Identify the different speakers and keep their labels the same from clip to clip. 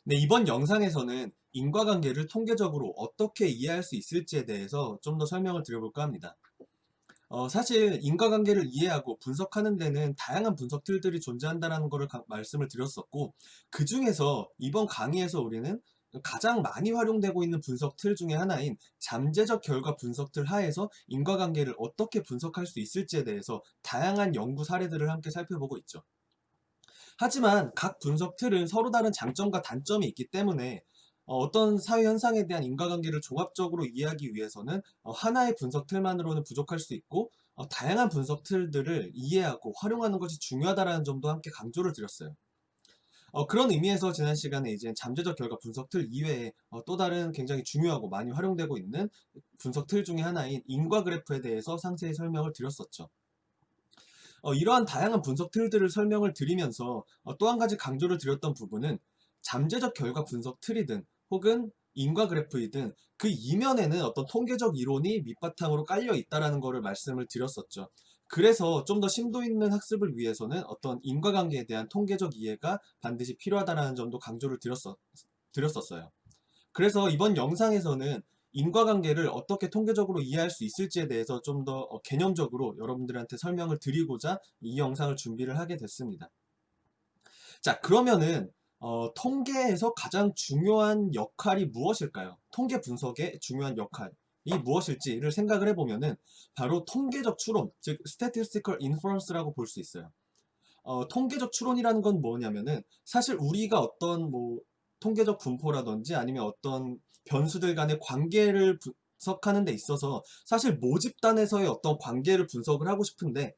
Speaker 1: 네, 이번 영상에서는 인과관계를 통계적으로 어떻게 이해할 수 있을지에 대해서 좀 더 설명을 드려볼까 합니다. 사실 인과관계를 이해하고 분석하는 데는 다양한 분석 툴들이 존재한다는 것을 말씀을 드렸었고, 그 중에서 이번 강의에서 우리는 가장 많이 활용되고 있는 분석 툴 중에 하나인 잠재적 결과 분석 툴 하에서 인과관계를 어떻게 분석할 수 있을지에 대해서 다양한 연구 사례들을 함께 살펴보고 있죠. 하지만 각 분석 틀은 서로 다른 장점과 단점이 있기 때문에 어떤 사회 현상에 대한 인과관계를 종합적으로 이해하기 위해서는 하나의 분석 틀만으로는 부족할 수 있고, 다양한 분석 틀들을 이해하고 활용하는 것이 중요하다는 점도 함께 강조를 드렸어요. 그런 의미에서 지난 시간에 이제 잠재적 결과 분석 틀 이외에 또 다른 굉장히 중요하고 많이 활용되고 있는 분석 틀 중에 하나인 인과 그래프에 대해서 상세히 설명을 드렸었죠. 이러한 다양한 분석 틀들을 설명을 드리면서 또 한 가지 강조를 드렸던 부분은 잠재적 결과 분석 틀이든 혹은 인과 그래프이든 그 이면에는 어떤 통계적 이론이 밑바탕으로 깔려 있다는 것을 말씀을 드렸었죠. 그래서 좀 더 심도 있는 학습을 위해서는 어떤 인과관계에 대한 통계적 이해가 반드시 필요하다는 점도 강조를 드렸었어요. 그래서 이번 영상에서는 인과관계를 어떻게 통계적으로 이해할 수 있을지에 대해서 좀 더 개념적으로 여러분들한테 설명을 드리고자 이 영상을 준비를 하게 됐습니다. 자, 그러면은 통계에서 가장 중요한 역할이 무엇일까요? 통계 분석의 중요한 역할이 무엇일지를 생각을 해보면은 바로 통계적 추론, 즉 statistical inference라고 볼 수 있어요. 통계적 추론이라는 건 뭐냐면은 사실 우리가 어떤 뭐 통계적 분포라든지 아니면 어떤 변수들 간의 관계를 분석하는 데 있어서 사실 모집단에서의 어떤 관계를 분석을 하고 싶은데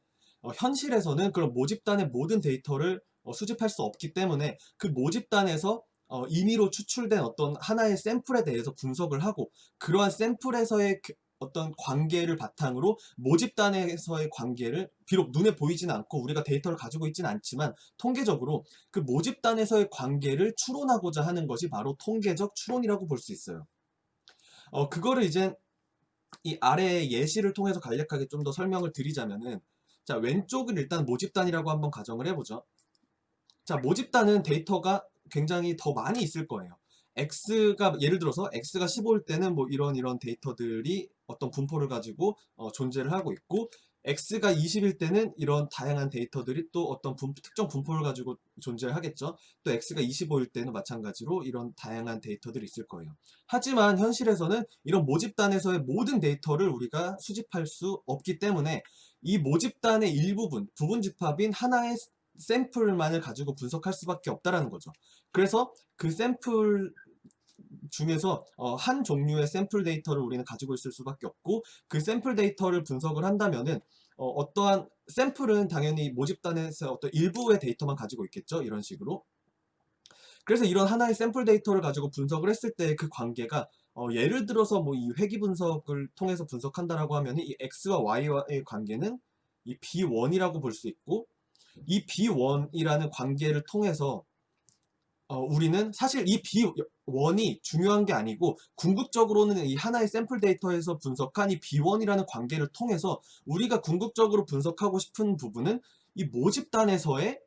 Speaker 1: 현실에서는 그런 모집단의 모든 데이터를 수집할 수 없기 때문에 그 모집단에서 임의로 추출된 어떤 하나의 샘플에 대해서 분석을 하고 그러한 샘플에서의 어떤 관계를 바탕으로 모집단에서의 관계를 비록 눈에 보이지는 않고 우리가 데이터를 가지고 있지는 않지만 통계적으로 그 모집단에서의 관계를 추론하고자 하는 것이 바로 통계적 추론이라고 볼 수 있어요. 그거를 이제 이 아래의 예시를 통해서 간략하게 좀 더 설명을 드리자면은 자, 왼쪽은 일단 모집단이라고 한번 가정을 해보죠. 자, 모집단은 데이터가 굉장히 더 많이 있을 거예요. X가 예를 들어서 X가 15일 때는 뭐 이런 데이터들이 어떤 분포를 가지고 존재를 하고 있고 X가 20일 때는 이런 다양한 데이터들이 또 어떤 특정 분포를 가지고 존재를 하겠죠. 또 X가 25일 때는 마찬가지로 이런 다양한 데이터들이 있을 거예요. 하지만 현실에서는 이런 모집단에서의 모든 데이터를 우리가 수집할 수 없기 때문에 이 모집단의 일부분, 부분 집합인 하나의 샘플만을 가지고 분석할 수밖에 없다라는 거죠. 그래서 그 샘플 중에서 한 종류의 샘플 데이터를 우리는 가지고 있을 수밖에 없고 그 샘플 데이터를 분석을 한다면은 어떠한 샘플은 당연히 모집단에서 어떤 일부의 데이터만 가지고 있겠죠. 이런 식으로. 그래서 이런 하나의 샘플 데이터를 가지고 분석을 했을 때 그 관계가 예를 들어서 뭐 이 회귀 분석을 통해서 분석한다라고 하면 이 X와 Y와의 관계는 이 B1이라고 볼 수 있고 이 B1이라는 관계를 통해서 우리는 사실 이 B1이 중요한 게 아니고 궁극적으로는 이 하나의 샘플 데이터에서 분석한 이 B1이라는 관계를 통해서 우리가 궁극적으로 분석하고 싶은 부분은 이 모집단에서의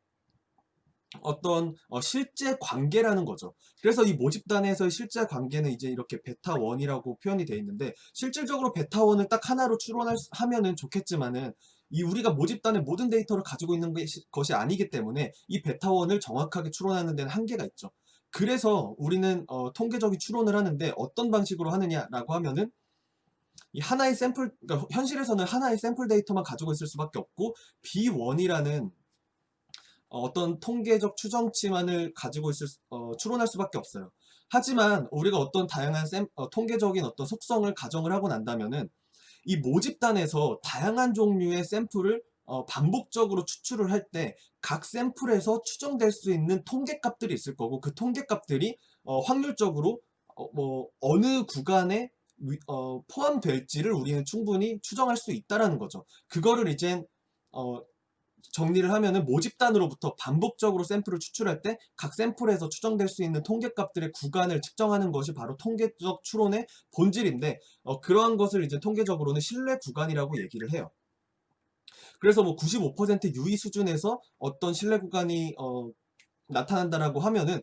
Speaker 1: 어떤 실제 관계라는 거죠. 그래서 이 모집단에서의 실제 관계는 이제 이렇게 베타1이라고 표현이 되어 있는데 실질적으로 베타1을 딱 하나로 하면은 좋겠지만은 이 우리가 모집단의 모든 데이터를 가지고 있는 것이 아니기 때문에 이 베타1을 정확하게 추론하는 데는 한계가 있죠. 그래서 우리는 통계적인 추론을 하는데 어떤 방식으로 하느냐라고 하면은 이 하나의 샘플, 그러니까 현실에서는 하나의 샘플 데이터만 가지고 있을 수밖에 없고 B1이라는 어떤 통계적 추정치만을 가지고 추론할 수밖에 없어요. 하지만 우리가 어떤 다양한 통계적인 어떤 속성을 가정을 하고 난다면은 이 모집단에서 다양한 종류의 샘플을 반복적으로 추출을 할 때 각 샘플에서 추정될 수 있는 통계값들이 있을 거고 그 통계값들이 확률적으로 뭐 어느 구간에 포함될지를 우리는 충분히 추정할 수 있다라는 거죠. 그거를 이제 어, 정리를 하면은 모집단으로부터 반복적으로 샘플을 추출할 때 각 샘플에서 추정될 수 있는 통계값들의 구간을 측정하는 것이 바로 통계적 추론의 본질인데 그러한 것을 이제 통계적으로는 신뢰 구간이라고 얘기를 해요. 그래서 뭐 95% 유의 수준에서 어떤 신뢰 구간이 나타난다라고 하면은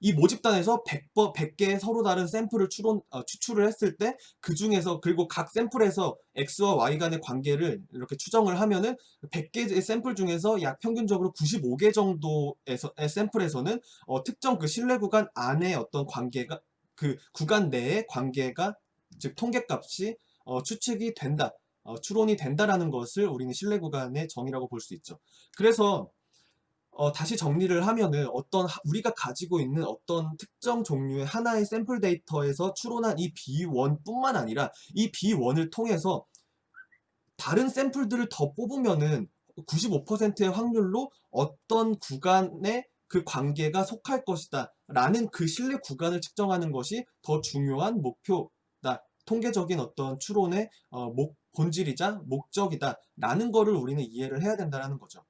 Speaker 1: 이 모집단에서 100개의 서로 다른 샘플을 추출을 했을 때 그 중에서 그리고 각 샘플에서 X와 Y 간의 관계를 이렇게 추정을 하면은 100개의 샘플 중에서 약 평균적으로 95개 정도의 샘플에서는 특정 그 신뢰 구간 안에 어떤 관계가 그 구간 내의 관계가 즉 통계값이 추측이 된다. 추론이 된다라는 것을 우리는 신뢰 구간의 정의라고 볼 수 있죠. 그래서 다시 정리를 하면은 우리가 가지고 있는 어떤 특정 종류의 하나의 샘플 데이터에서 추론한 이 B1뿐만 아니라 이 B1을 통해서 다른 샘플들을 더 뽑으면은 95%의 확률로 어떤 구간에 그 관계가 속할 것이다 라는 그 신뢰 구간을 측정하는 것이 더 중요한 목표다. 통계적인 어떤 추론의 본질이자 목적이다 라는 거를 우리는 이해를 해야 된다는 거죠.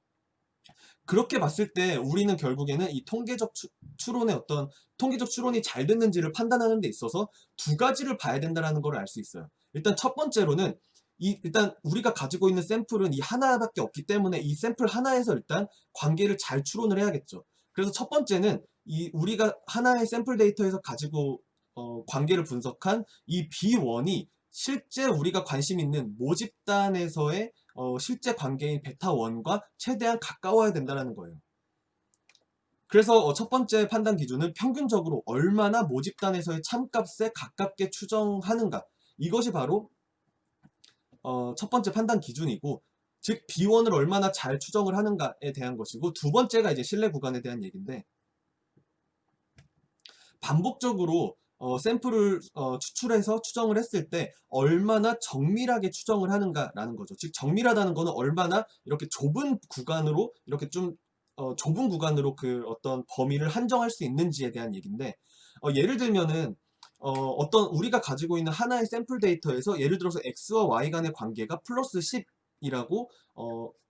Speaker 1: 그렇게 봤을 때 우리는 결국에는 이 통계적 추론의 어떤 통계적 추론이 잘 됐는지를 판단하는 데 있어서 두 가지를 봐야 된다는 걸 알 수 있어요. 일단 첫 번째로는 일단 우리가 가지고 있는 샘플은 이 하나밖에 없기 때문에 이 샘플 하나에서 일단 관계를 잘 추론을 해야겠죠. 그래서 첫 번째는 우리가 하나의 샘플 데이터에서 가지고 관계를 분석한 이 B1이 실제 우리가 관심 있는 모집단에서의 실제 관계인 베타1과 최대한 가까워야 된다는 거예요. 그래서 첫 번째 판단 기준은 평균적으로 얼마나 모집단에서의 참값에 가깝게 추정하는가. 이것이 바로 첫 번째 판단 기준이고, 즉 B1을 얼마나 잘 추정을 하는가에 대한 것이고, 두 번째가 이제 신뢰 구간에 대한 얘기인데, 반복적으로 샘플을 추출해서 추정을 했을 때 얼마나 정밀하게 추정을 하는가라는 거죠. 즉 정밀하다는 거는 얼마나 이렇게 좁은 구간으로 이렇게 좀 좁은 구간으로 그 어떤 범위를 한정할 수 있는지에 대한 얘기인데, 예를 들면은 어떤 우리가 가지고 있는 하나의 샘플 데이터에서 예를 들어서 X와 Y 간의 관계가 플러스 10이라고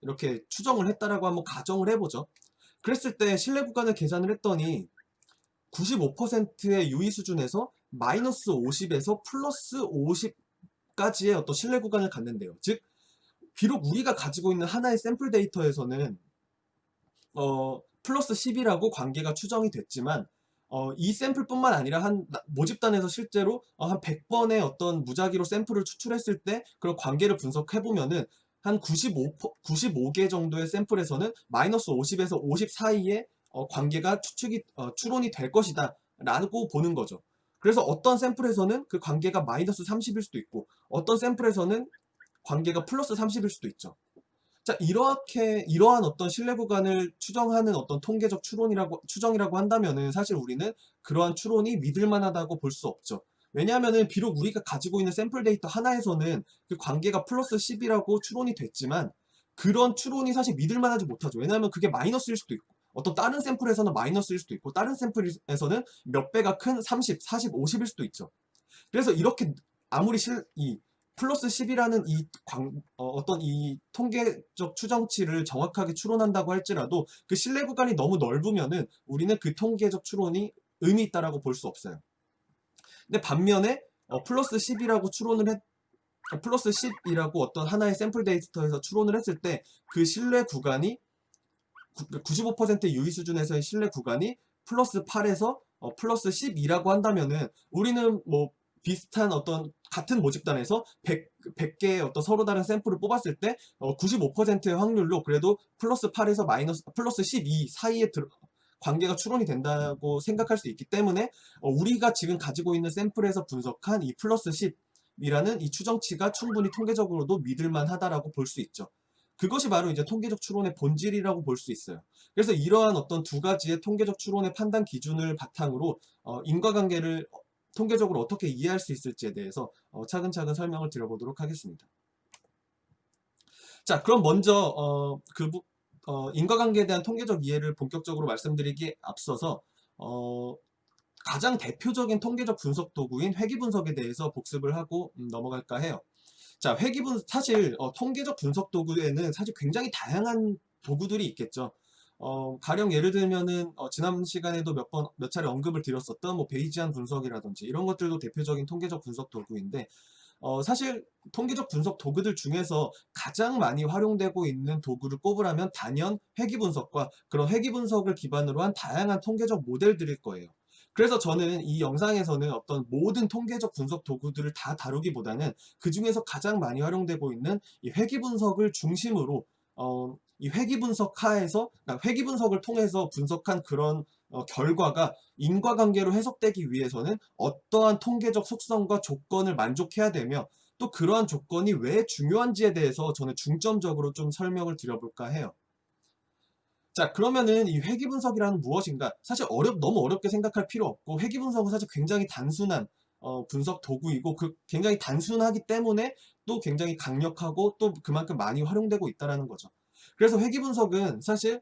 Speaker 1: 이렇게 추정을 했다라고 한번 가정을 해보죠. 그랬을 때 신뢰 구간을 계산을 했더니 95%의 유의 수준에서 마이너스 50에서 플러스 50까지의 어떤 신뢰 구간을 갖는데요. 즉 비록 우리가 가지고 있는 하나의 샘플 데이터에서는 플러스 10이라고 관계가 추정이 됐지만 이 샘플뿐만 아니라 모집단에서 실제로 한 100번의 어떤 무작위로 샘플을 추출했을 때 그런 관계를 분석해 보면은 한 95개 정도의 샘플에서는 마이너스 50에서 50 사이에 관계가 추론이 될 것이다 라고 보는 거죠. 그래서 어떤 샘플에서는 그 관계가 마이너스 30일 수도 있고 어떤 샘플에서는 관계가 플러스 30일 수도 있죠. 자, 이러한 어떤 신뢰 구간을 추정하는 어떤 통계적 추정이라고 한다면은 사실 우리는 그러한 추론이 믿을 만하다고 볼 수 없죠. 왜냐하면은 비록 우리가 가지고 있는 샘플 데이터 하나에서는 그 관계가 플러스 10이라고 추론이 됐지만 그런 추론이 사실 믿을 만하지 못하죠. 왜냐하면 그게 마이너스일 수도 있고 어떤 다른 샘플에서는 마이너스일 수도 있고 다른 샘플에서는 몇 배가 큰 30, 40, 50일 수도 있죠. 그래서 이렇게 아무리 이 플러스 10이라는 어떤 이 통계적 추정치를 정확하게 추론한다고 할지라도 그 신뢰 구간이 너무 넓으면은 우리는 그 통계적 추론이 의미 있다라고 볼 수 없어요. 근데 반면에 플러스 10이라고 플러스 10이라고 어떤 하나의 샘플 데이터에서 추론을 했을 때 그 신뢰 구간이 95%의 유의 수준에서의 신뢰 구간이 플러스 8에서 플러스 12라고 한다면은 우리는 뭐 비슷한 어떤 같은 모집단에서 100개의 어떤 서로 다른 샘플을 뽑았을 때 95%의 확률로 그래도 플러스 8에서 플러스 12 사이에 관계가 추론이 된다고 생각할 수 있기 때문에 우리가 지금 가지고 있는 샘플에서 분석한 이 플러스 10이라는 이 추정치가 충분히 통계적으로도 믿을만 하다라고 볼 수 있죠. 그것이 바로 이제 통계적 추론의 본질이라고 볼 수 있어요. 그래서 이러한 어떤 두 가지의 통계적 추론의 판단 기준을 바탕으로 인과관계를 통계적으로 어떻게 이해할 수 있을지에 대해서 차근차근 설명을 드려보도록 하겠습니다. 자, 그럼 먼저 인과관계에 대한 통계적 이해를 본격적으로 말씀드리기에 앞서서 가장 대표적인 통계적 분석 도구인 회귀분석에 대해서 복습을 하고 넘어갈까 해요. 자, 사실 통계적 분석 도구에는 사실 굉장히 다양한 도구들이 있겠죠. 가령 예를 들면은 지난 시간에도 몇 차례 언급을 드렸었던 뭐 베이지안 분석이라든지 이런 것들도 대표적인 통계적 분석 도구인데 사실 통계적 분석 도구들 중에서 가장 많이 활용되고 있는 도구를 꼽으라면 단연 회귀 분석과 그런 회귀 분석을 기반으로 한 다양한 통계적 모델들일 거예요. 그래서 저는 이 영상에서는 어떤 모든 통계적 분석 도구들을 다 다루기보다는 그 중에서 가장 많이 활용되고 있는 이 회귀 분석을 중심으로 이 회귀 분석 하에서, 그러니까 회귀 분석을 통해서 분석한 그런 결과가 인과관계로 해석되기 위해서는 어떠한 통계적 속성과 조건을 만족해야 되며, 또 그러한 조건이 왜 중요한지에 대해서 저는 중점적으로 좀 설명을 드려볼까 해요. 자, 그러면은 이 회귀 분석이란 무엇인가? 사실 너무 어렵게 생각할 필요 없고, 회귀 분석은 사실 굉장히 단순한 분석 도구이고, 굉장히 단순하기 때문에 또 굉장히 강력하고 또 그만큼 많이 활용되고 있다는 거죠. 그래서 회귀 분석은 사실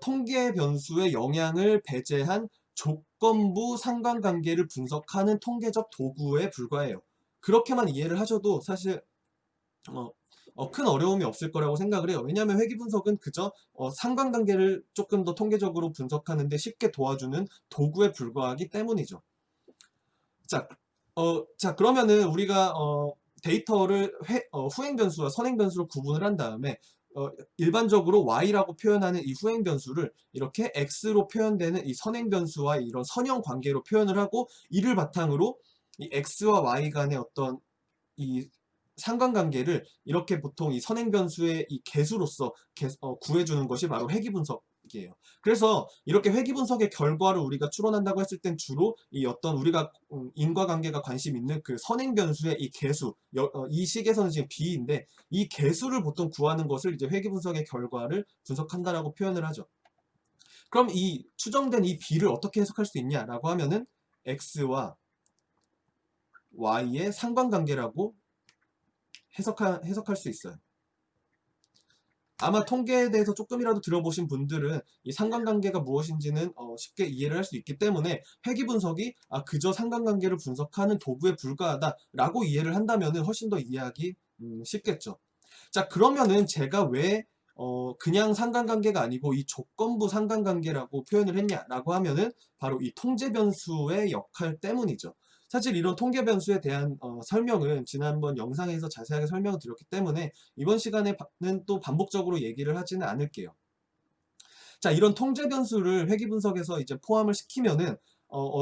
Speaker 1: 통계 변수의 영향을 배제한 조건부 상관관계를 분석하는 통계적 도구에 불과해요. 그렇게만 이해를 하셔도 사실 큰 어려움이 없을 거라고 생각을 해요. 왜냐하면 회귀 분석은 그저 상관관계를 조금 더 통계적으로 분석하는데 쉽게 도와주는 도구에 불과하기 때문이죠. 자, 그러면은 우리가 데이터를 후행 변수와 선행 변수로 구분을 한 다음에 일반적으로 y라고 표현하는 이 후행 변수를 이렇게 x로 표현되는 이 선행 변수와 이런 선형 관계로 표현을 하고, 이를 바탕으로 이 x와 y 간의 어떤 이 상관관계를 이렇게 보통 이 선행 변수의 이 개수로서 구해주는 것이 바로 회귀 분석이에요. 그래서 이렇게 회귀 분석의 결과를 우리가 추론한다고 했을 땐 주로 이 어떤 우리가 인과관계가 관심 있는 그 선행 변수의 이 개수, 이 식에서는 지금 b인데, 이 개수를 보통 구하는 것을 이제 회귀 분석의 결과를 분석한다라고 표현을 하죠. 그럼 이 추정된 이 b를 어떻게 해석할 수 있냐라고 하면은 x와 y의 상관관계라고 해석할 수 있어요. 아마 통계에 대해서 조금이라도 들어보신 분들은 이 상관관계가 무엇인지는 쉽게 이해를 할 수 있기 때문에, 회귀 분석이 그저 상관관계를 분석하는 도구에 불과하다라고 이해를 한다면 훨씬 더 이해하기 쉽겠죠. 자, 그러면은 제가 왜 그냥 상관관계가 아니고 이 조건부 상관관계라고 표현을 했냐라고 하면은 바로 이 통제 변수의 역할 때문이죠. 사실 이런 통계 변수에 대한 설명은 지난번 영상에서 자세하게 설명을 드렸기 때문에 이번 시간에는 또 반복적으로 얘기를 하지는 않을게요. 자, 이런 통제 변수를 회귀 분석에서 이제 포함을 시키면은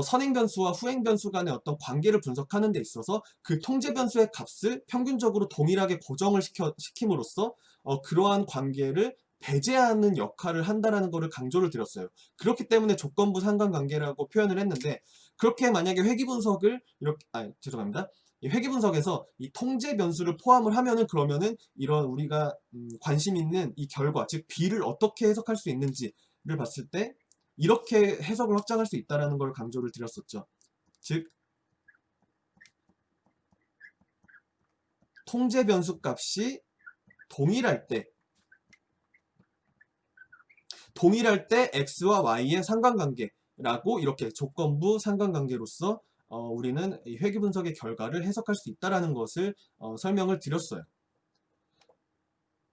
Speaker 1: 선행 변수와 후행 변수 간의 어떤 관계를 분석하는 데 있어서 그 통제 변수의 값을 평균적으로 동일하게 고정을 시킴으로써 그러한 관계를 배제하는 역할을 한다라는 것을 강조를 드렸어요. 그렇기 때문에 조건부 상관관계라고 표현을 했는데, 그렇게 만약에 회귀 분석을 이렇게 죄송합니다. 이 회귀 분석에서 이 통제 변수를 포함을 하면은, 그러면은 이런 우리가 관심 있는 이 결과, 즉 b를 어떻게 해석할 수 있는지를 봤을 때 이렇게 해석을 확장할 수 있다는 걸 강조를 드렸었죠. 즉 통제 변수 값이 동일할 때 x와 y의 상관관계라고 이렇게 조건부 상관관계로서 우리는 이 회귀 분석의 결과를 해석할 수 있다는 것을 설명을 드렸어요.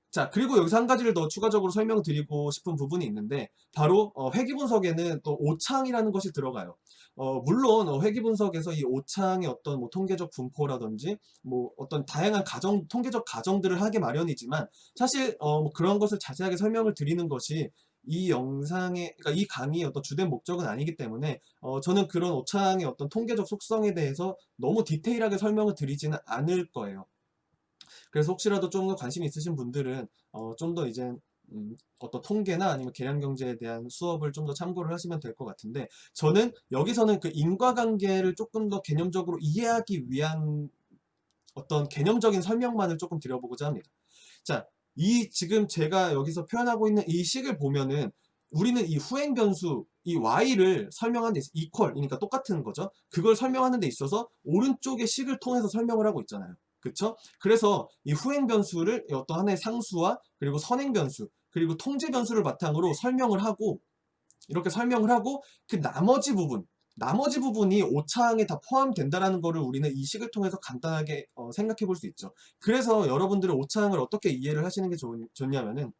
Speaker 1: 자, 그리고 여기서 한 가지를 더 추가적으로 설명드리고 싶은 부분이 있는데, 바로 회귀 분석에는 또 오창이라는 것이 들어가요. 물론 회귀 분석에서 이 오창의 어떤 뭐 통계적 분포라든지 뭐 어떤 다양한 통계적 가정들을 하게 마련이지만, 사실 뭐 그런 것을 자세하게 설명을 드리는 것이 이 영상의, 그러니까 이 강의의 어떤 주된 목적은 아니기 때문에 저는 그런 오창의 어떤 통계적 속성에 대해서 너무 디테일하게 설명을 드리지는 않을 거예요. 그래서 혹시라도 좀 더 관심이 있으신 분들은 좀 더 이제 어떤 통계나 아니면 계량경제에 대한 수업을 좀 더 참고를 하시면 될 것 같은데, 저는 여기서는 그 인과관계를 조금 더 개념적으로 이해하기 위한 어떤 개념적인 설명만을 조금 드려보고자 합니다. 자, 이 지금 제가 여기서 표현하고 있는 이 식을 보면은, 우리는 이 후행 변수 이 y를 설명하는 데 있어서 equal, 그러니까 똑같은 거죠. 그걸 설명하는 데 있어서 오른쪽의 식을 통해서 설명을 하고 있잖아요. 그쵸? 그래서 이 후행 변수를 어떤 하나의 상수와 그리고 선행 변수 그리고 통제 변수를 바탕으로 설명을 하고, 이렇게 설명을 하고 그 나머지 부분이 오차항에 다 포함된다라는 거를 우리는 이 식을 통해서 간단하게 생각해 볼 수 있죠. 그래서 여러분들은 오차항을 어떻게 이해를 하시는 게 좋냐면은,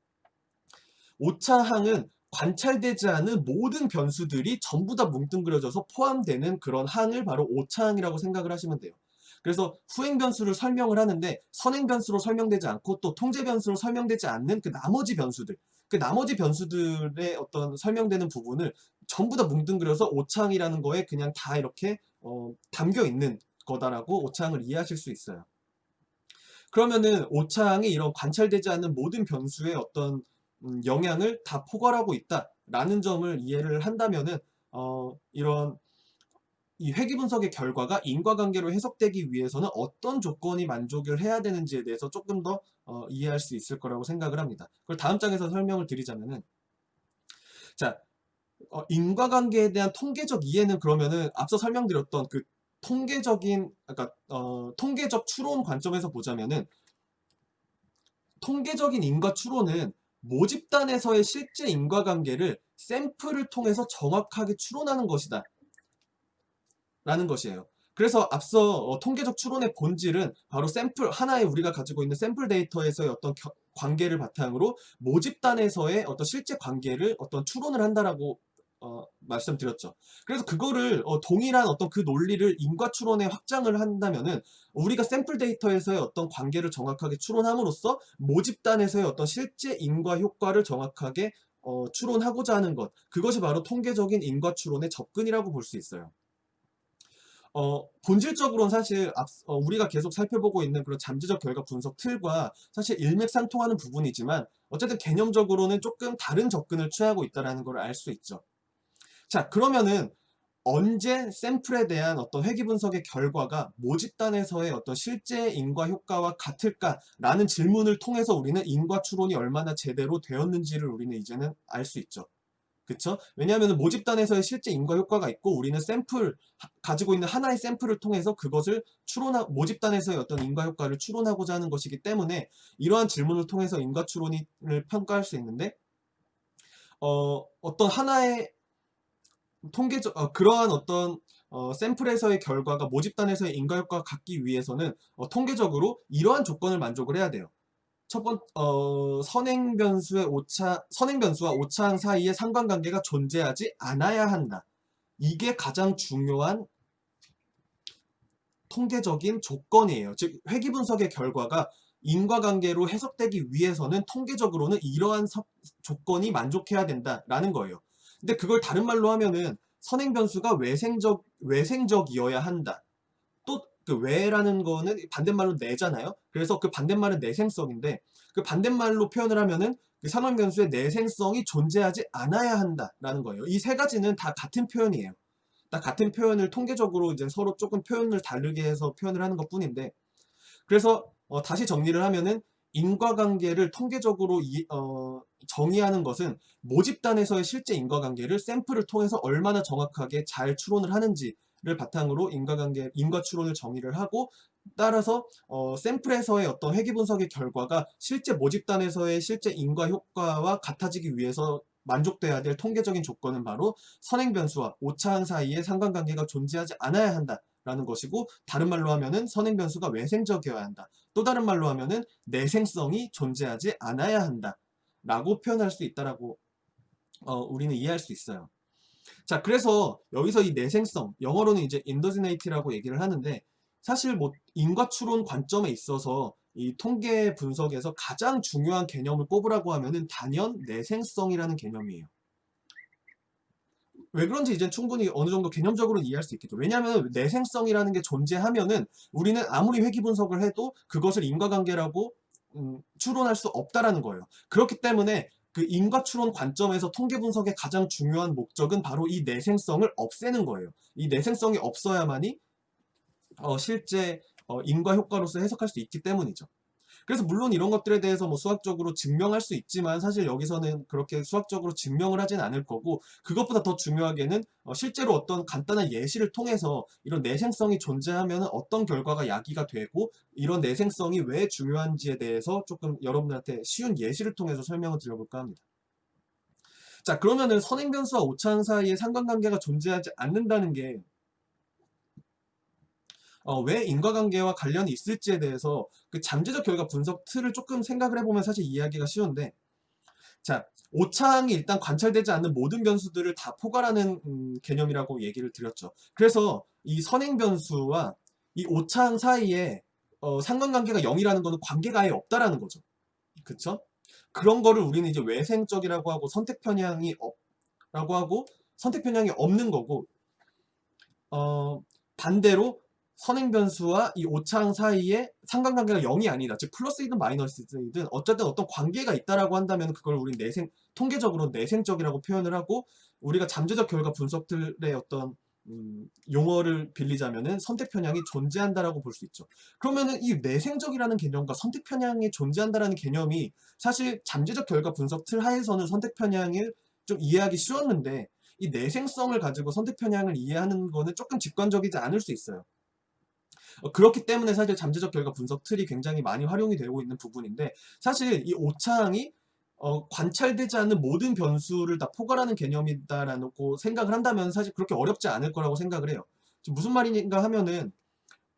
Speaker 1: 오차항은 관찰되지 않은 모든 변수들이 전부 다 뭉뚱그려져서 포함되는 그런 항을 바로 오차항이라고 생각을 하시면 돼요. 그래서 후행 변수를 설명을 하는데 선행 변수로 설명되지 않고 또 통제 변수로 설명되지 않는 그 나머지 변수들, 그 나머지 변수들의 어떤 설명되는 부분을 전부 다 뭉뚱그려서 오차항이라는 거에 그냥 다 이렇게 담겨 있는 거다라고 오차항을 이해하실 수 있어요. 그러면은 오차항이 이런 관찰되지 않는 모든 변수의 어떤 영향을 다 포괄하고 있다라는 점을 이해를 한다면은 이런 이 회귀 분석의 결과가 인과관계로 해석되기 위해서는 어떤 조건이 만족을 해야 되는지에 대해서 조금 더 이해할 수 있을 거라고 생각을 합니다. 그걸 다음 장에서 설명을 드리자면은, 자, 인과관계에 대한 통계적 이해는 그러면은 앞서 설명드렸던 그 통계적인, 그러니까 통계적 추론 관점에서 보자면은, 통계적인 인과 추론은 모집단에서의 실제 인과관계를 샘플을 통해서 정확하게 추론하는 것이다 라는 것이에요. 그래서 앞서 통계적 추론의 본질은 바로 샘플 하나의 우리가 가지고 있는 샘플 데이터에서의 어떤 관계를 바탕으로 모집단에서의 어떤 실제 관계를 어떤 추론을 한다라고 말씀드렸죠. 그래서 그거를 동일한 어떤 그 논리를 인과 추론에 확장을 한다면은 우리가 샘플 데이터에서의 어떤 관계를 정확하게 추론함으로써 모집단에서의 어떤 실제 인과 효과를 정확하게 추론하고자 하는 것, 그것이 바로 통계적인 인과 추론의 접근이라고 볼 수 있어요. 본질적으로는 사실 우리가 계속 살펴보고 있는 그런 잠재적 결과 분석 틀과 사실 일맥상통하는 부분이지만 어쨌든 개념적으로는 조금 다른 접근을 취하고 있다는 걸 알 수 있죠. 자, 그러면은 언제 샘플에 대한 어떤 회귀 분석의 결과가 모집단에서의 어떤 실제 인과 효과와 같을까라는 질문을 통해서 우리는 인과 추론이 얼마나 제대로 되었는지를 우리는 이제는 알 수 있죠. 그쵸? 왜냐하면 모집단에서의 실제 인과 효과가 있고 우리는 가지고 있는 하나의 샘플을 통해서 그것을 모집단에서의 어떤 인과 효과를 추론하고자 하는 것이기 때문에 이러한 질문을 통해서 인과 추론을 평가할 수 있는데 어떤 하나의 그러한 어떤 샘플에서의 결과가 모집단에서의 인과 효과가 같기 위해서는 통계적으로 이러한 조건을 만족을 해야 돼요. 첫 번, 선행 변수와 오차항 사이에 상관관계가 존재하지 않아야 한다. 이게 가장 중요한 통계적인 조건이에요. 즉, 회귀 분석의 결과가 인과관계로 해석되기 위해서는 통계적으로는 이러한 조건이 만족해야 된다라는 거예요. 근데 그걸 다른 말로 하면은 선행 변수가 외생적이어야 한다. 또 그 외라는 거는 반대말로 내잖아요. 그래서 그 반대말은 내생성인데 그 반대말로 표현을 하면은 그 선행 변수의 내생성이 존재하지 않아야 한다라는 거예요. 이 세 가지는 다 같은 표현이에요. 다 같은 표현을 통계적으로 이제 서로 조금 표현을 다르게 해서 표현을 하는 것 뿐인데, 그래서 다시 정리를 하면은 인과관계를 통계적으로 정의하는 것은 모집단에서의 실제 인과관계를 샘플을 통해서 얼마나 정확하게 잘 추론을 하는지를 바탕으로 인과 추론을 정의를 하고, 따라서 샘플에서의 어떤 회귀 분석의 결과가 실제 모집단에서의 실제 인과 효과와 같아지기 위해서 만족돼야 될 통계적인 조건은 바로 선행 변수와 오차항 사이에 상관관계가 존재하지 않아야 한다. 라는 것이고, 다른 말로 하면은 선행 변수가 외생적이어야 한다. 또 다른 말로 하면은 내생성이 존재하지 않아야 한다. 라고 표현할 수 있다라고 우리는 이해할 수 있어요. 자, 그래서 여기서 이 내생성, 영어로는 이제 인더지네이티라고 얘기를 하는데, 사실 뭐 인과추론 관점에 있어서 이 통계 분석에서 가장 중요한 개념을 꼽으라고 하면은 단연 내생성이라는 개념이에요. 왜 그런지 이제 충분히 어느 정도 개념적으로 이해할 수 있겠죠. 왜냐하면 내생성이라는 게 존재하면은 우리는 아무리 회귀 분석을 해도 그것을 인과관계라고 추론할 수 없다라는 거예요. 그렇기 때문에 그 인과 추론 관점에서 통계 분석의 가장 중요한 목적은 바로 이 내생성을 없애는 거예요. 이 내생성이 없어야만이 실제 인과 효과로서 해석할 수 있기 때문이죠. 그래서 물론 이런 것들에 대해서 뭐 수학적으로 증명할 수 있지만 사실 여기서는 그렇게 수학적으로 증명을 하진 않을 거고, 그것보다 더 중요하게는 실제로 어떤 간단한 예시를 통해서 이런 내생성이 존재하면 어떤 결과가 야기가 되고 이런 내생성이 왜 중요한지에 대해서 조금 여러분들한테 쉬운 예시를 통해서 설명을 드려볼까 합니다. 자, 그러면은 선행변수와 오차항 사이에 상관관계가 존재하지 않는다는 게 왜 인과관계와 관련이 있을지에 대해서 그 잠재적 결과 분석 틀을 조금 생각을 해보면 사실 이해하기가 쉬운데, 자, 오차항이 일단 관찰되지 않는 모든 변수들을 다 포괄하는 개념이라고 얘기를 드렸죠. 그래서 이 선행 변수와 이 오차항 사이에 상관관계가 0이라는 거는 관계가 아예 없다라는 거죠. 그쵸? 그런 거를 우리는 이제 외생적이라고 하고 선택 편향이 없라고 하고 선택 편향이 없는 거고, 반대로 선행 변수와 이 오차항 사이에 상관관계가 0이 아니다. 즉 플러스이든 마이너스이든 어쨌든 어떤 관계가 있다라고 한다면 그걸 우리 통계적으로 내생적이라고 표현을 하고, 우리가 잠재적 결과 분석들의 어떤 용어를 빌리자면은 선택 편향이 존재한다라고 볼 수 있죠. 그러면은 이 내생적이라는 개념과 선택 편향이 존재한다라는 개념이 사실 잠재적 결과 분석 틀 하에서는 선택 편향을 좀 이해하기 쉬웠는데, 이 내생성을 가지고 선택 편향을 이해하는 거는 조금 직관적이지 않을 수 있어요. 그렇기 때문에 사실 잠재적 결과 분석 틀이 굉장히 많이 활용이 되고 있는 부분인데, 사실 이 오차항이 관찰되지 않는 모든 변수를 다 포괄하는 개념이다라고 생각을 한다면 사실 그렇게 어렵지 않을 거라고 생각을 해요. 지금 무슨 말인가 하면은,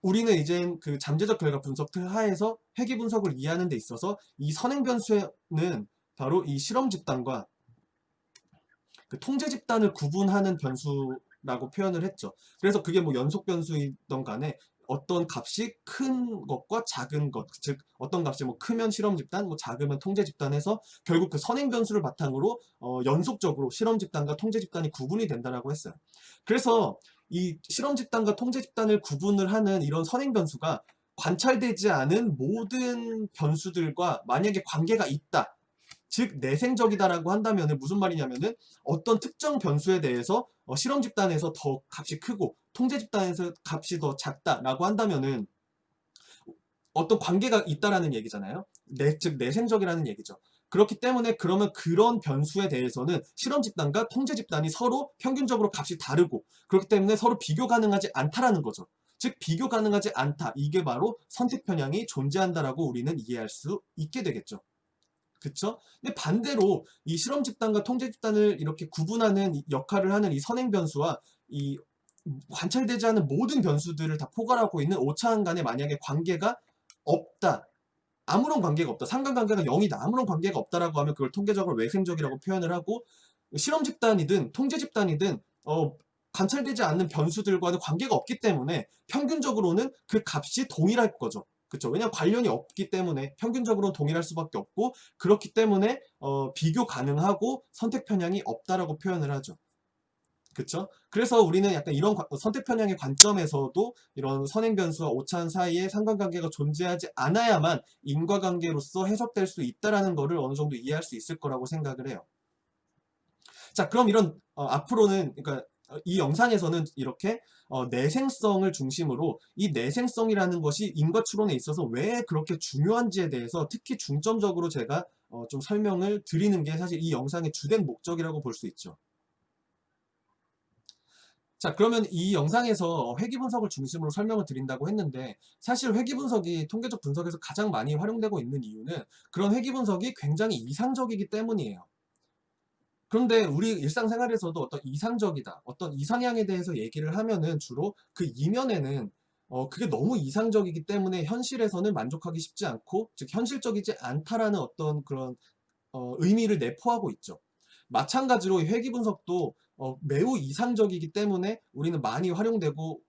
Speaker 1: 우리는 이제 그 잠재적 결과 분석 틀 하에서 회귀 분석을 이해하는 데 있어서 이 선행 변수는 바로 이 실험 집단과 그 통제 집단을 구분하는 변수라고 표현을 했죠. 그래서 그게 뭐 연속 변수이던 간에 어떤 값이 큰 것과 작은 것, 즉 어떤 값이 뭐 크면 실험 집단, 뭐 작으면 통제 집단에서 결국 그 선행 변수를 바탕으로 연속적으로 실험 집단과 통제 집단이 구분이 된다라고 했어요. 그래서 이 실험 집단과 통제 집단을 구분을 하는 이런 선행 변수가 관찰되지 않은 모든 변수들과 만약에 관계가 있다, 즉 내생적이다라고 한다면 무슨 말이냐면은, 어떤 특정 변수에 대해서 실험 집단에서 더 값이 크고 통제 집단에서 값이 더 작다라고 한다면은 어떤 관계가 있다라는 얘기잖아요. 즉 내생적이라는 얘기죠. 그렇기 때문에 그러면 그런 변수에 대해서는 실험 집단과 통제 집단이 서로 평균적으로 값이 다르고, 그렇기 때문에 서로 비교 가능하지 않다라는 거죠. 즉 비교 가능하지 않다, 이게 바로 선택 편향이 존재한다라고 우리는 이해할 수 있게 되겠죠. 그쵸? 근데 반대로 이 실험 집단과 통제 집단을 이렇게 구분하는 역할을 하는 이 선행 변수와 이 관찰되지 않은 모든 변수들을 다 포괄하고 있는 오차항 간에 만약에 관계가 없다, 아무런 관계가 없다, 상관관계가 0이다, 아무런 관계가 없다라고 하면 그걸 통계적으로 외생적이라고 표현을 하고, 실험 집단이든 통제 집단이든 관찰되지 않는 변수들과는 관계가 없기 때문에 평균적으로는 그 값이 동일할 거죠. 그렇죠? 왜냐하면 관련이 없기 때문에 평균적으로는 동일할 수밖에 없고, 그렇기 때문에 비교 가능하고 선택 편향이 없다라고 표현을 하죠. 그렇죠? 그래서 우리는 약간 이런 선택 편향의 관점에서도 이런 선행 변수와 오차항 사이에 상관관계가 존재하지 않아야만 인과관계로서 해석될 수 있다라는 거를 어느 정도 이해할 수 있을 거라고 생각을 해요. 자, 그럼 이런 앞으로는, 그러니까 이 영상에서는 이렇게 내생성을 중심으로 이 내생성이라는 것이 인과 추론에 있어서 왜 그렇게 중요한지에 대해서 특히 중점적으로 제가 좀 설명을 드리는 게 사실 이 영상의 주된 목적이라고 볼 수 있죠. 자, 그러면 이 영상에서 회귀 분석을 중심으로 설명을 드린다고 했는데, 사실 회귀 분석이 통계적 분석에서 가장 많이 활용되고 있는 이유는 그런 회귀 분석이 굉장히 이상적이기 때문이에요. 그런데 우리 일상생활에서도 어떤 이상적이다, 어떤 이상향에 대해서 얘기를 하면은 주로 그 이면에는 그게 너무 이상적이기 때문에 현실에서는 만족하기 쉽지 않고, 즉 현실적이지 않다라는 어떤 그런 의미를 내포하고 있죠. 마찬가지로 회귀 분석도 매우 이상적이기 때문에 우리는 많이 활용되고,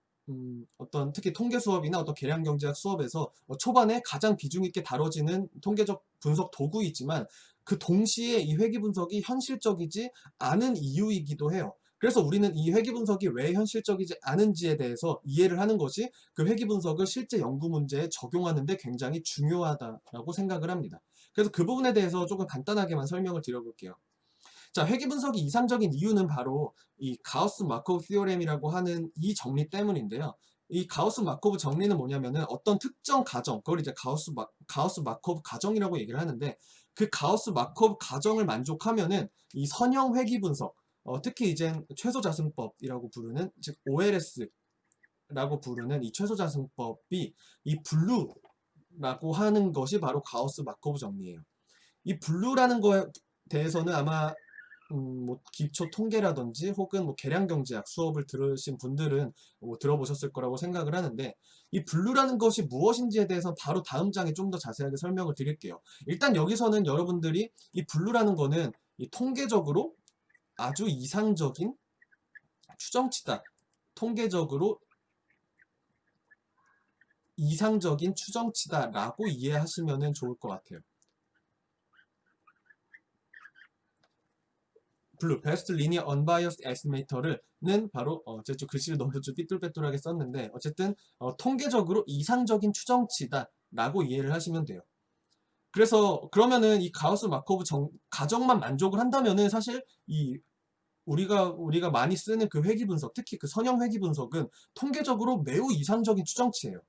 Speaker 1: 어떤 특히 통계 수업이나 어떤 계량 경제학 수업에서 초반에 가장 비중 있게 다뤄지는 통계적 분석 도구이지만, 그 동시에 이 회귀 분석이 현실적이지 않은 이유이기도 해요. 그래서 우리는 이 회귀 분석이 왜 현실적이지 않은지에 대해서 이해를 하는 것이 그 회귀 분석을 실제 연구 문제에 적용하는 데 굉장히 중요하다라고 생각을 합니다. 그래서 그 부분에 대해서 조금 간단하게만 설명을 드려볼게요. 자, 회귀 분석이 이상적인 이유는 바로 이 가우스 마코브 티오렘이라고 하는 이 정리 때문인데요. 이 가우스 마코브 정리는 뭐냐면은 어떤 특정 가정, 그걸 이제 가우스 마코브 가정이라고 얘기를 하는데, 그 가우스 마코브 가정을 만족하면은 이 선형 회귀 분석, 특히 이제 최소자승법이라고 부르는, 즉 OLS라고 부르는 이 최소자승법이 이 블루라고 하는 것이 바로 가우스 마코브 정리예요. 이 블루라는 거에 대해서는 아마 뭐 기초 통계라든지 혹은 뭐 계량 경제학 수업을 들으신 분들은 뭐 들어보셨을 거라고 생각을 하는데, 이 블루라는 것이 무엇인지에 대해서 바로 다음 장에 좀 더 자세하게 설명을 드릴게요. 일단 여기서는 여러분들이 이 블루라는 거는 이 통계적으로 아주 이상적인 추정치다, 통계적으로 이상적인 추정치다라고 이해하시면 좋을 것 같아요. 블루, 베스트 리니어 언바이어스 에스티메이터는 바로 제가 좀 글씨를 너무 좀 삐뚤빼뚤하게 썼는데 어쨌든 통계적으로 이상적인 추정치다라고 이해를 하시면 돼요. 그래서 그러면은 이 가우스 마코브 가정만 만족을 한다면은 사실 이 우리가 많이 쓰는 그 회귀 분석, 특히 그 선형 회귀 분석은 통계적으로 매우 이상적인 추정치예요.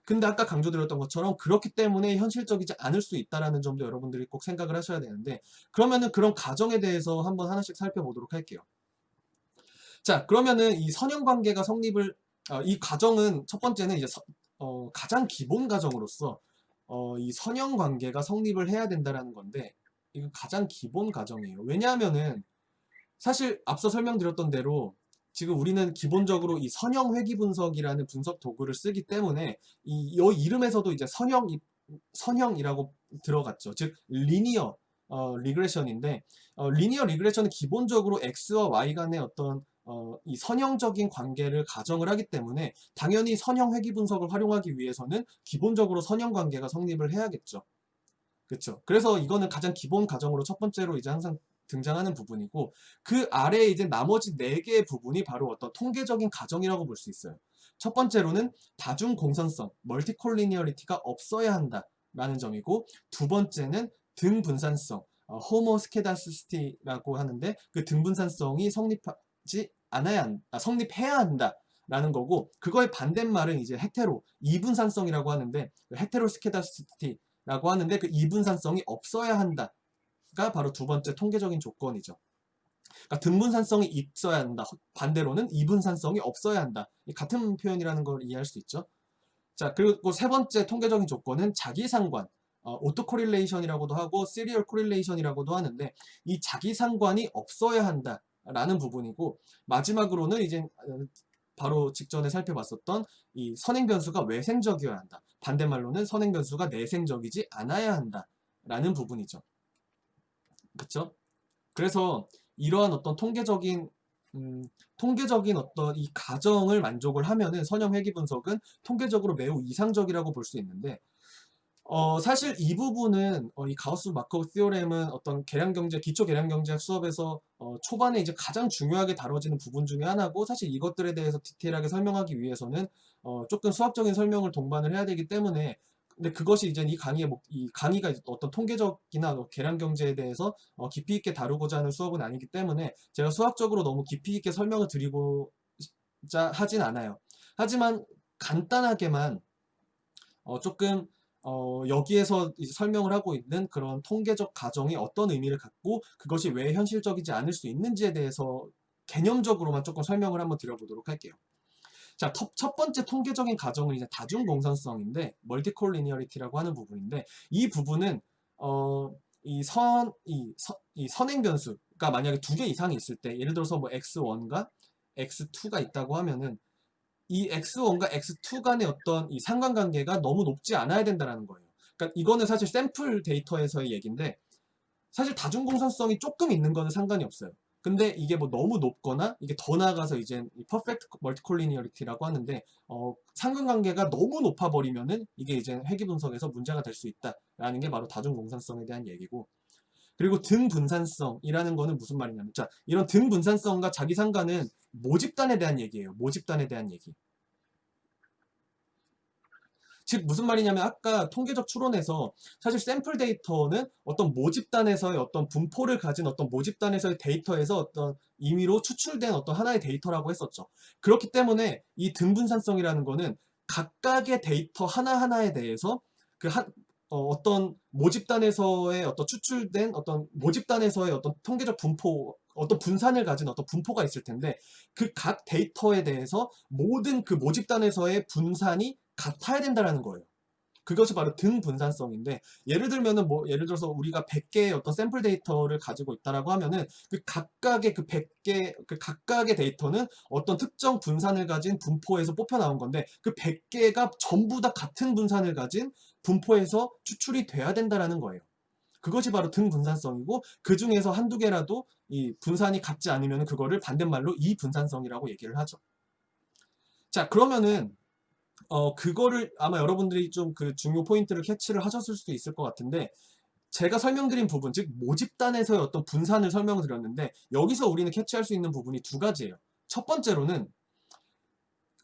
Speaker 1: 근데 아까 강조드렸던 것처럼 그렇기 때문에 현실적이지 않을 수 있다라는 점도 여러분들이 꼭 생각을 하셔야 되는데, 그러면은 그런 가정에 대해서 한번 하나씩 살펴보도록 할게요. 자, 그러면은 이 선형 관계가 성립을 이 가정은 첫 번째는 이제 가장 기본 가정으로서 이 선형 관계가 성립을 해야 된다라는 건데, 이거 가장 기본 가정이에요. 왜냐하면은 사실 앞서 설명드렸던 대로 지금 우리는 기본적으로 이 선형 회귀 분석이라는 분석 도구를 쓰기 때문에 이 이름에서도 이제 선형이라고 들어갔죠. 즉 리니어 리그레션인데, 리니어 리그레션은 기본적으로 x와 y 간의 어떤 이 선형적인 관계를 가정을 하기 때문에 당연히 선형 회귀 분석을 활용하기 위해서는 기본적으로 선형 관계가 성립을 해야겠죠. 그렇죠. 그래서 이거는 가장 기본 가정으로 첫 번째로 이제 항상 등장하는 부분이고, 그 아래에 이제 나머지 4개의 부분이 바로 어떤 통계적인 가정이라고 볼 수 있어요. 첫 번째로는 다중 공선성, 멀티콜리니어리티가 없어야 한다라는 점이고, 두 번째는 등분산성, 호모스케다시티라고 하는데 그 등분산성이 성립해야 한다라는 거고, 그거의 반대말은 이제 이분산성이라고 하는데, 헤테로스케다시티 라고 하는데 그 이분산성이 없어야 한다가 바로 두 번째 통계적인 조건이죠. 그러니까 등분산성이 있어야 한다. 반대로는 이분산성이 없어야 한다. 같은 표현이라는 걸 이해할 수 있죠. 자, 그리고 세 번째 통계적인 조건은 자기상관, 오토 코릴레이션이라고도 하고 시리얼 코릴레이션이라고도 하는데, 이 자기상관이 없어야 한다라는 부분이고, 마지막으로는 이제 바로 직전에 살펴봤었던 이 선행 변수가 외생적이어야 한다. 반대말로는 선행 변수가 내생적이지 않아야 한다라는 부분이죠. 그쵸? 그래서 이러한 어떤 통계적인 어떤 이 가정을 만족을 하면은 선형 회귀 분석은 통계적으로 매우 이상적이라고 볼 수 있는데, 사실 이 부분은 이 가우스 마커브 시오렘은 어떤 계량경제, 기초 계량경제학 수업에서 초반에 이제 가장 중요하게 다뤄지는 부분 중에 하나고, 사실 이것들에 대해서 디테일하게 설명하기 위해서는 조금 수학적인 설명을 동반을 해야 되기 때문에, 근데 그것이 이제 이 강의가 어떤 통계적이나 계량경제에 대해서 깊이 있게 다루고자 하는 수업은 아니기 때문에 제가 수학적으로 너무 깊이 있게 설명을 드리고자 하진 않아요. 하지만 간단하게만 조금 여기에서 이제 설명을 하고 있는 그런 통계적 가정이 어떤 의미를 갖고 그것이 왜 현실적이지 않을 수 있는지에 대해서 개념적으로만 조금 설명을 한번 드려보도록 할게요. 자, 첫 번째 통계적인 가정은 이제 다중공선성인데, 멀티콜리니어리티라고 하는 부분인데, 이 부분은 이 선행 변수가 만약에 2개 이상이 있을 때, 예를 들어서 뭐 x1과 x2가 있다고 하면은 이 x1과 x2 간의 어떤 이 상관관계가 너무 높지 않아야 된다는 거예요. 그러니까 이거는 사실 샘플 데이터에서의 얘기인데, 사실 다중공선성이 조금 있는 거는 상관이 없어요. 근데 이게 뭐 너무 높거나 이게 더 나아가서 이제 퍼펙트 멀티콜리니어리티라고 하는데, 상관관계가 너무 높아 버리면은 이게 이제 회귀 분석에서 문제가 될 수 있다라는 게 바로 다중공산성에 대한 얘기고, 그리고 등분산성이라는 거는 무슨 말이냐면, 자, 이런 등분산성과 자기상관은 모집단에 대한 얘기예요. 모집단에 대한 얘기. 즉 무슨 말이냐면, 아까 통계적 추론에서 사실 샘플 데이터는 어떤 모집단에서의 어떤 분포를 가진 어떤 모집단에서의 데이터에서 어떤 임의로 추출된 어떤 하나의 데이터라고 했었죠. 그렇기 때문에 이 등분산성이라는 거는 각각의 데이터 하나하나에 대해서 어떤 모집단에서의 어떤 추출된 어떤 모집단에서의 어떤 통계적 분포, 어떤 분산을 가진 어떤 분포가 있을 텐데, 그 각 데이터에 대해서 모든 그 모집단에서의 분산이 같아야 된다는 거예요. 그것이 바로 등분산성인데, 예를 들어서 우리가 100개의 어떤 샘플 데이터를 가지고 있다라고 하면은 그 각각의 그 100개 그 각각의 데이터는 어떤 특정 분산을 가진 분포에서 뽑혀 나온 건데, 그 100개가 전부 다 같은 분산을 가진 분포에서 추출이 돼야 된다라는 거예요. 그것이 바로 등분산성이고, 그 중에서 한두 개라도 이 분산이 같지 않으면 그거를 반대말로 이분산성이라고 얘기를 하죠. 자, 그러면은 그거를 아마 여러분들이 좀 그 중요 포인트를 캐치를 하셨을 수도 있을 것 같은데, 제가 설명드린 부분, 즉 모집단에서의 어떤 분산을 설명드렸는데, 여기서 우리는 캐치할 수 있는 부분이 두 가지예요. 첫 번째로는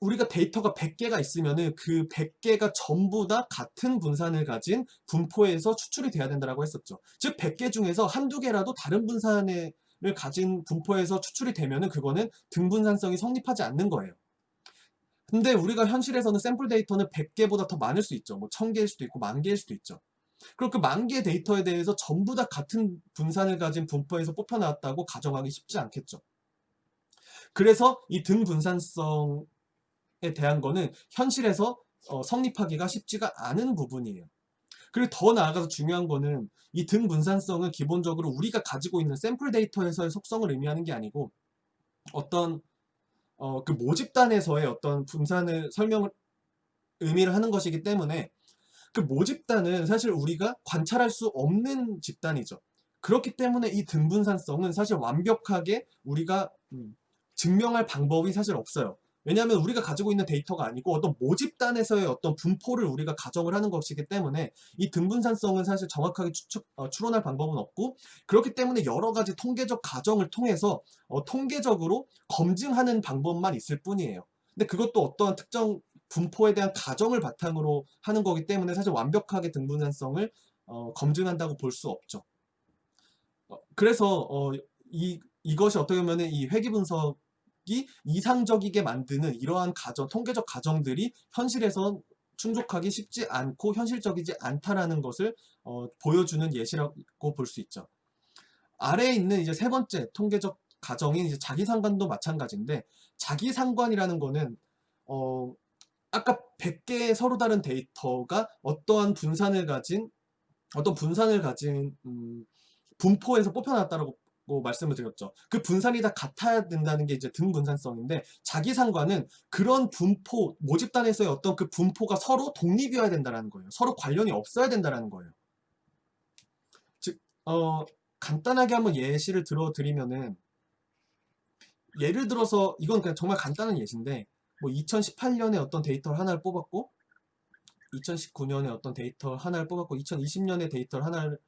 Speaker 1: 우리가 데이터가 100개가 있으면은 그 100개가 전부 다 같은 분산을 가진 분포에서 추출이 돼야 된다고 했었죠. 즉 100개 중에서 한두 개라도 다른 분산을 가진 분포에서 추출이 되면은 그거는 등분산성이 성립하지 않는 거예요. 근데 우리가 현실에서는 샘플 데이터는 100개보다 더 많을 수 있죠. 뭐 1000개일 수도 있고 10,000개일 수도 있죠. 그럼 그 10,000개의 데이터에 대해서 전부 다 같은 분산을 가진 분포에서 뽑혀 나왔다고 가정하기 쉽지 않겠죠. 그래서 이 등분산성에 대한 거는 현실에서 성립하기가 쉽지가 않은 부분이에요. 그리고 더 나아가서 중요한 거는 이 등분산성은 기본적으로 우리가 가지고 있는 샘플 데이터에서의 속성을 의미하는 게 아니고, 어떤 그 모집단에서의 어떤 분산을 의미를 하는 것이기 때문에, 그 모집단은 사실 우리가 관찰할 수 없는 집단이죠. 그렇기 때문에 이 등분산성은 사실 완벽하게 우리가 증명할 방법이 사실 없어요. 왜냐하면 우리가 가지고 있는 데이터가 아니고 어떤 모집단에서의 어떤 분포를 우리가 가정을 하는 것이기 때문에, 이 등분산성은 사실 정확하게 추론할 방법은 없고, 그렇기 때문에 여러 가지 통계적 가정을 통해서 통계적으로 검증하는 방법만 있을 뿐이에요. 근데 그것도 어떠한 특정 분포에 대한 가정을 바탕으로 하는 거기 때문에 사실 완벽하게 등분산성을 검증한다고 볼 수 없죠. 그래서 이것이 어떻게 보면 이 회귀 분석이 이상적이게 만드는 이러한 통계적 가정들이 현실에서 충족하기 쉽지 않고 현실적이지 않다라는 것을 보여주는 예시라고 볼 수 있죠. 아래에 있는 이제 세 번째 통계적 가정인 이제 자기상관도 마찬가지인데, 자기상관이라는 거는 어, 아까 100개의 서로 다른 데이터가 어떤 분산을 가진 분포에서 뽑혀나왔다고 말씀을 드렸죠. 그 분산이 다 같아야 된다는 게 이제 등분산성인데, 자기상관은 그런 분포, 모집단에서의 어떤 그 분포가 서로 독립이어야 된다는 거예요. 서로 관련이 없어야 된다는 거예요. 즉, 간단하게 한번 예시를 들어드리면은, 예를 들어서 이건 그냥 정말 간단한 예시인데, 뭐 2018년에 어떤 데이터를 하나를 뽑았고, 2019년에 어떤 데이터 하나를 뽑았고, 2020년에 데이터를 하나를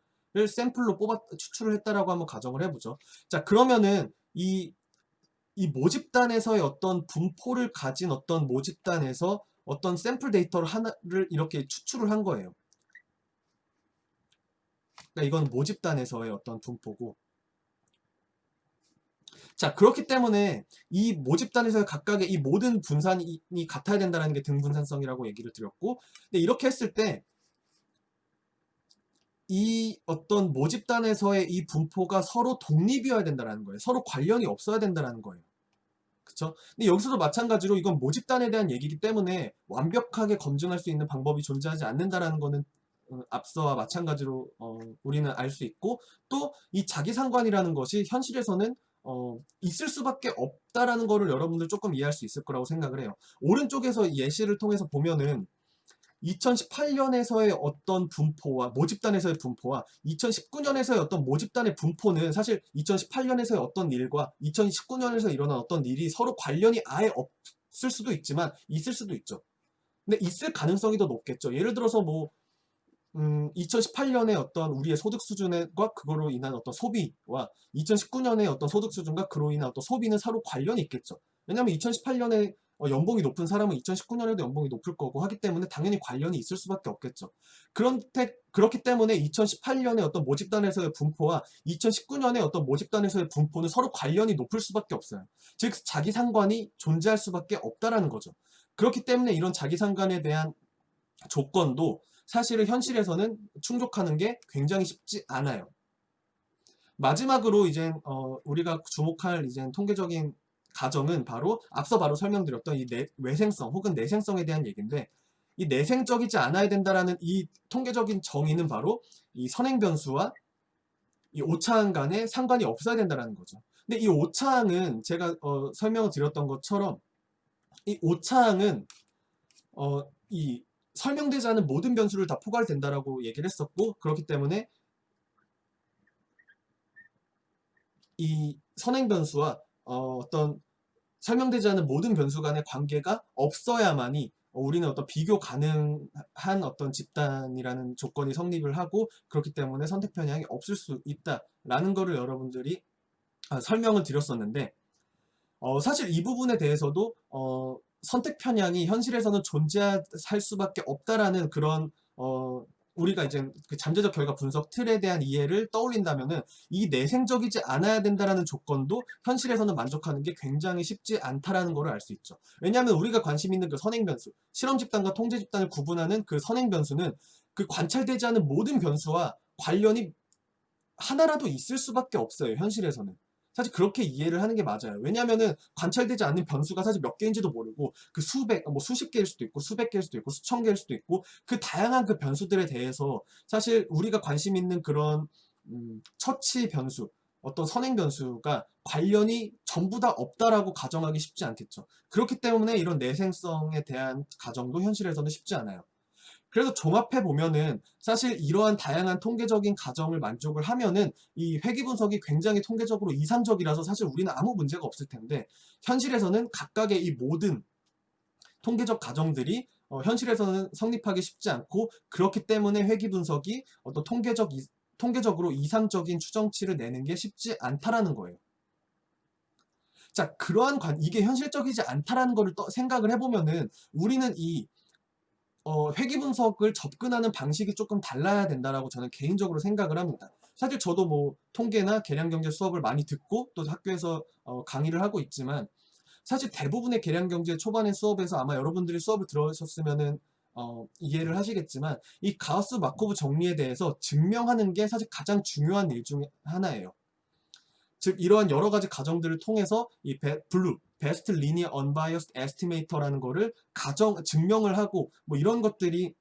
Speaker 1: 샘플로 추출을 했다라고 한번 가정을 해보죠. 자, 그러면은 이 모집단에서의 어떤 분포를 가진 어떤 모집단에서 어떤 샘플 데이터를 하나를 이렇게 추출을 한 거예요. 그러니까 이건 모집단에서의 어떤 분포고, 자, 그렇기 때문에 이 모집단에서 각각의 이 모든 분산이 같아야 된다는 게 등분산성이라고 얘기를 드렸고, 근데 이렇게 했을 때 이 어떤 모집단에서의 이 분포가 서로 독립이어야 된다는 거예요. 서로 관련이 없어야 된다는 거예요. 그쵸? 근데 여기서도 마찬가지로 이건 모집단에 대한 얘기이기 때문에 완벽하게 검증할 수 있는 방법이 존재하지 않는다라는 거는 앞서와 마찬가지로 우리는 알 수 있고, 또 이 자기상관이라는 것이 현실에서는 있을 수밖에 없다라는 거를 여러분들 조금 이해할 수 있을 거라고 생각을 해요. 오른쪽에서 예시를 통해서 보면은 2018년에서의 어떤 분포와 모집단에서의 분포와 2019년에서의 어떤 모집단의 분포는 사실 2018년에서의 어떤 일과 2019년에서 일어난 어떤 일이 서로 관련이 아예 없을 수도 있지만 있을 수도 있죠. 근데 있을 가능성이 더 높겠죠. 예를 들어서 뭐 2018년에 어떤 우리의 소득 수준과 그거로 인한 어떤 소비와 2019년에 어떤 소득 수준과 그로 인한 어떤 소비는 서로 관련이 있겠죠. 왜냐하면 2018년에 연봉이 높은 사람은 2019년에도 연봉이 높을 거고 하기 때문에 당연히 관련이 있을 수밖에 없겠죠. 그렇기 때문에 2018년에 어떤 모집단에서의 분포와 2019년에 어떤 모집단에서의 분포는 서로 관련이 높을 수밖에 없어요. 즉 자기 상관이 존재할 수밖에 없다라는 거죠. 그렇기 때문에 이런 자기 상관에 대한 조건도 사실은 현실에서는 충족하는 게 굉장히 쉽지 않아요. 마지막으로 이제 우리가 주목할 이제 통계적인 가정은 바로 앞서 설명드렸던 이 외생성 혹은 내생성에 대한 얘기인데, 이 내생적이지 않아야 된다라는 이 통계적인 정의는 바로 이 선행 변수와 이 오차항 간에 상관이 없어야 된다라는 거죠. 근데 이 오차항은 제가 설명을 드렸던 것처럼 이 오차항은 이 설명되지 않은 모든 변수를 다 포괄된다라고 얘기를 했었고, 그렇기 때문에 이 선행 변수와 어떤 설명되지 않은 모든 변수 간의 관계가 없어야만이 우리는 어떤 비교 가능한 어떤 집단이라는 조건이 성립을 하고 그렇기 때문에 선택 편향이 없을 수 있다라는 거를 여러분들이 설명을 드렸었는데 사실 이 부분에 대해서도 선택 편향이 현실에서는 존재할 수밖에 없다라는 그런 우리가 이제 그 잠재적 결과 분석 틀에 대한 이해를 떠올린다면은 이 내생적이지 않아야 된다라는 조건도 현실에서는 만족하는 게 굉장히 쉽지 않다라는 거를 알 수 있죠. 왜냐하면 우리가 관심 있는 그 선행 변수, 실험 집단과 통제 집단을 구분하는 그 선행 변수는 그 관찰되지 않은 모든 변수와 관련이 하나라도 있을 수밖에 없어요. 현실에서는. 사실 그렇게 이해를 하는 게 맞아요. 왜냐하면은 관찰되지 않는 변수가 사실 몇 개인지도 모르고 그 수백, 뭐 수십 개일 수도 있고 수백 개일 수도 있고 수천 개일 수도 있고 그 다양한 그 변수들에 대해서 사실 우리가 관심 있는 그런 처치 변수, 어떤 선행 변수가 관련이 전부 다 없다라고 가정하기 쉽지 않겠죠. 그렇기 때문에 이런 내생성에 대한 가정도 현실에서는 쉽지 않아요. 그래서 종합해 보면은 사실 이러한 다양한 통계적인 가정을 만족을 하면은 이 회귀 분석이 굉장히 통계적으로 이상적이라서 사실 우리는 아무 문제가 없을 텐데 현실에서는 각각의 이 모든 통계적 가정들이 현실에서는 성립하기 쉽지 않고 그렇기 때문에 회귀 분석이 어떤 통계적으로 이상적인 추정치를 내는 게 쉽지 않다라는 거예요. 자, 그러한 이게 현실적이지 않다라는 거를 생각을 해보면은 우리는 이 회귀 분석을 접근하는 방식이 조금 달라야 된다라고 저는 개인적으로 생각을 합니다. 사실 저도 뭐 통계나 계량경제 수업을 많이 듣고 또 학교에서 강의를 하고 있지만 사실 대부분의 계량경제 초반의 수업에서 아마 여러분들이 수업을 들으셨으면은 이해를 하시겠지만 이 가우스 마코브 정리에 대해서 증명하는 게 사실 가장 중요한 일 중에 하나예요. 즉 이러한 여러 가지 가정들을 통해서 이 블루 베스트 리니어 언바이어스드 에스티메이터라는 거를 증명을 하고 뭐 이런 것들이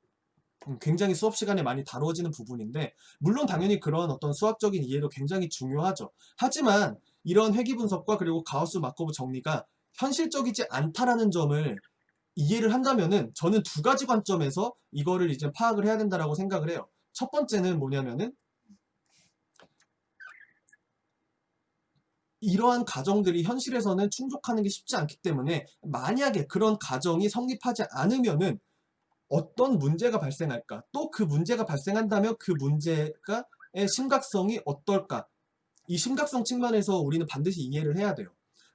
Speaker 1: 굉장히 수업 시간에 많이 다루어지는 부분인데 물론 당연히 그런 어떤 수학적인 이해도 굉장히 중요하죠. 하지만 이런 회귀 분석과 그리고 가우스 마코브 정리가 현실적이지 않다라는 점을 이해를 한다면은 저는 두 가지 관점에서 이거를 이제 파악을 해야 된다라고 생각을 해요. 첫 번째는 뭐냐면은 이러한 가정들이 현실에서는 충족하는 게 쉽지 않기 때문에 만약에 그런 가정이 성립하지 않으면은 어떤 문제가 발생할까? 또 그 문제가 발생한다면 그 문제의 심각성이 어떨까? 이 심각성 측면에서 우리는 반드시 이해를 해야 돼요.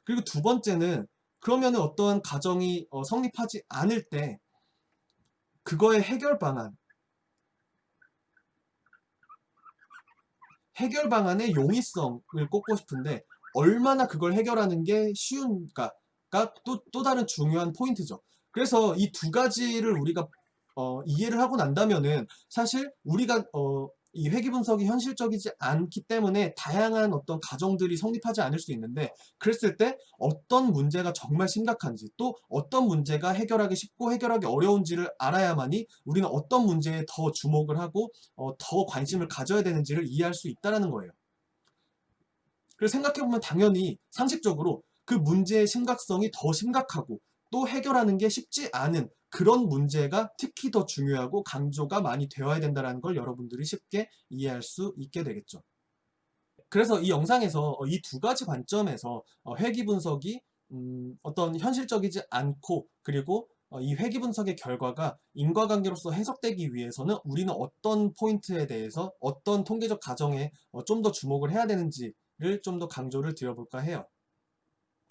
Speaker 1: 그리고 두 번째는 그러면은 어떠한 가정이 성립하지 않을 때 그거의 해결 방안의 용이성을 꼽고 싶은데 얼마나 그걸 해결하는 게 쉬운가가 또 다른 중요한 포인트죠. 그래서 이 두 가지를 우리가 이해를 하고 난다면은 사실 우리가 이 회귀 분석이 현실적이지 않기 때문에 다양한 어떤 가정들이 성립하지 않을 수 있는데 그랬을 때 어떤 문제가 정말 심각한지 또 어떤 문제가 해결하기 쉽고 해결하기 어려운지를 알아야만이 우리는 어떤 문제에 더 주목을 하고 더 관심을 가져야 되는지를 이해할 수 있다는 거예요. 그래서 생각해보면 당연히 상식적으로 그 문제의 심각성이 더 심각하고 또 해결하는 게 쉽지 않은 그런 문제가 특히 더 중요하고 강조가 많이 되어야 된다는 걸 여러분들이 쉽게 이해할 수 있게 되겠죠. 그래서 이 영상에서 이 두 가지 관점에서 회귀 분석이 어떤 현실적이지 않고 그리고 이 회귀 분석의 결과가 인과관계로서 해석되기 위해서는 우리는 어떤 포인트에 대해서 어떤 통계적 가정에 좀 더 주목을 해야 되는지를 좀 더 강조를 드려볼까 해요.